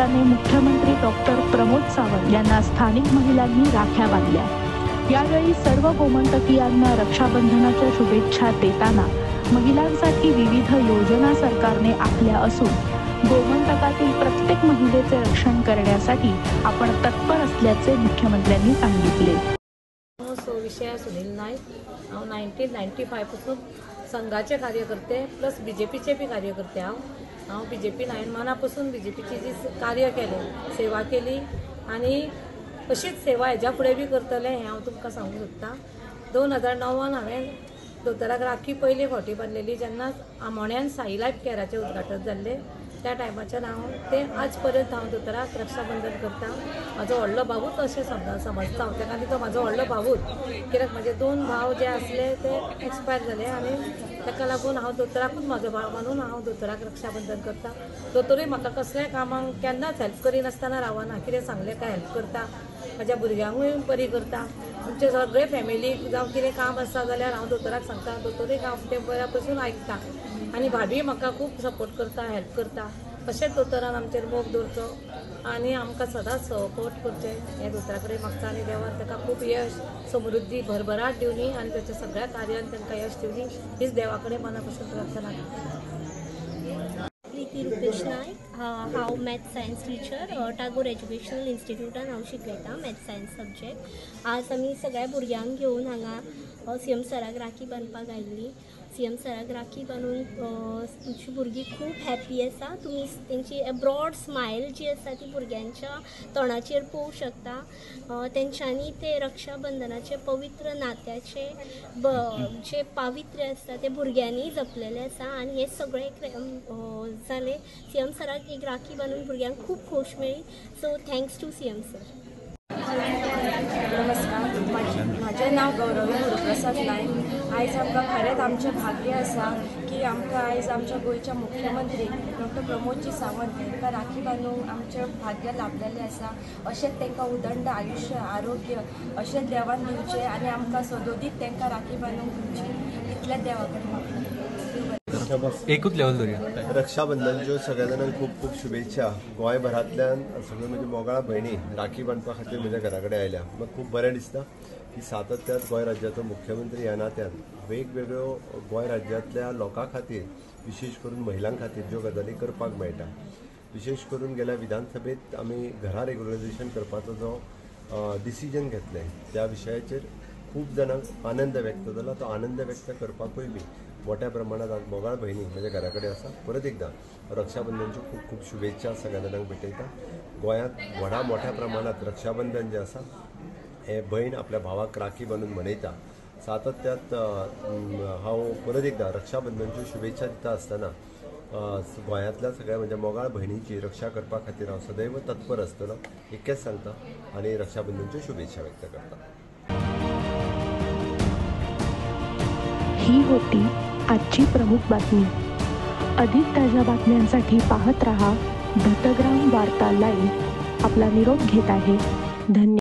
निमित्ताने मुख्यमंत्री डॉक्टर प्रमोद सावंत यांना स्थानिक महिलांनी राख्या बांधल्या। यावेळी सर्व गोमंतकीयांना रक्षाबंधनाच्या शुभेच्छा देताना महिलांसाठी विविध योजना सरकारने आखल्या असून गोमंतकातील प्रत्येक महिलेचे रक्षण करण्यासाठी आपण तत्पर असल्याचे मुख्यमंत्र्यांनी सांगितले। विषय सुनील नाईक, 1995 पासून संघाचे कार्यकर्ते प्लस बीजेपीचे बी कार्यकर्ते हांव बीजेपी ल्हानपणापासून बीजेपीची जी कार्य केले सेवा केली आणि अशीच सेवा हेज्या फुडें बी करतले हें हांव तुमकां सांगूंक सोदतां। 2009 हांवें दोतोराक राखी पयली फावटी बांदलेली जेन्ना आमोण्यान साई लायफ केअराचें उद्घाटन जाल्लें त्या टायमाच्यान हांव तें आज पर्यंत हांव दोतोराक रक्षाबंधन करता। म्हाजो व्हडलो भावूच अशें समजता हांव ताका, आनी तो म्हाजो व्हडलो भावूच, कित्याक म्हाजे 2 भाव जे आसले ते एक्सपायर जाले आनी ताका लागून हांव दोतोराकूच म्हाजो भाव मानून हांव दोतोराक रक्षाबंधन करता। दोतोरूय म्हाका कसलें कामाक केन्नाच हेल्प करिनासतना रावना, कितें सांगलें काय हेल्प करता, म्हाज्या भुरग्यांकूय बरी करता। आमचे सगळे फॅमिलीक जावं कितें काम आसा जाल्यार हांव दोतोराक सांगता, दोतोरूय हांव ते बऱ्या पसून आयकता आनी भाभी म्हाका खूब सपोर्ट करता, हेल्प करता। अशेंच दोतोरान आमचेर मोग दवरचो आनी आमकां सदांच सपोर्ट करचें हें दोतोरा कडेन मागता आनी देवान ताका खूब यश समृद्धी भरभराट दिवनी आनी ताच्या सगळ्या कार्यान तांकां यश दिवनी हीच देवा कडेन मना पासून प्रार्थना करता। प्रीती रुपेश नायक, हांव maths science teacher, Tagore educational इन्स्टिट्यूटान हांव शिकयता मॅथ्स सायन्स सब्जेक्ट। आज आमी सगळ्या भुरग्यांक घेवन हांगा सीएम सराक राखी बांदपाक आयिल्ली। सीएम सराक राखी बांदून तुमची भुरगीं खूब हॅप्पी आसा। तुमी तेंची ब्रॉड स्मायल जी आसा ती भुरग्यांच्या तोंडाचेर पळोवंक शकता। तेंच्यांनी ते रक्षाबंधनाचे पवित्र नात्याचे जे पावित्र्य आसता ते भुरग्यांनी जपलेले आसा आनी हे सगळे जाले सीएम सराक एक राखी बांदून भुरग्यांक खूब खोश मेळ्ळी। So thanks to CM sir. नमस्कार, माझे नाव गौरवी गुरुप्रसाद नायक। आयज आमकां खरेंच आमचें भाग्य आसा की आमकां आयज आमच्या गोंयच्या मुख्यमंत्री डॉक्टर प्रमोदजी सावंत तांकां राखी बांदूंक आमचें भाग्य लाभलेलें आसा। अशेंच तांकां उदंड आयुश्य आरोग्य अशेंच देवान दिवचें आनी आमकां सदोदीत तांकां राखी बांदूंक दिवची इतलेंच देवा कडेन मागता। एकूच लेवल धरुया। रक्षाबंधनच्यो सगळ्या जाणांक खूब खूब शुभेच्छा। गोंयभरांतल्यान सगळ्यो म्हज्यो मोगाळ भयणी राखी बांदपा खातीर म्हज्या घरा कडेन आयल्या। म्हाका खूब बरें दिसता की सातत्यान गोंय राज्याचो मुख्यमंत्री ह्या नात्यान वेगवेगळ्यो गोंय राज्यांतल्या लोकां खातीर विशेश करून महिलां खातीर ज्यो गजाली करपाक मेळटा। विशेष करून गेल्या विधानसभेत आमी घरा रेग्युलरायझेशन करपाचो जो डिसिजन घेतले त्या विशयाचेर खूब जाणांक आनंद व्यक्त जाला। तो आनंद व्यक्त करपाकूय बी मोठ्या प्रमाणात आज मोगाळ भयणी म्हज्या घरा कडेन आसा। परत एकदां रक्षाबंधनच्यो खूब खूब शुभेच्छा सगळ्या जाणांक भेटयता। गोंयांत व्हडा मोठ्या प्रमाणात रक्षाबंधन जें आसा हे भयण आपल्या भावाक राखी बांदून मनयता। सातत्यात हांव परत एकदां रक्षाबंधनच्यो शुभेच्छा दिता आसतना गोंयांतल्या सगळ्या म्हज्या मोगाळ भयणींची रक्षा करपा खातीर हांव सदैव तत्पर आसतलो इतकेंच सांगता आनी रक्षाबंधनच्यो शुभेच्छा व्यक्त करता। ही होती आजची प्रमुख बातमी। अधिक ताज्या बातम्यांसाठी पाहत रहा दत्तग्राम वार्ता लाईव्ह। आपला निरोप घेत आहे। धन्यवाद।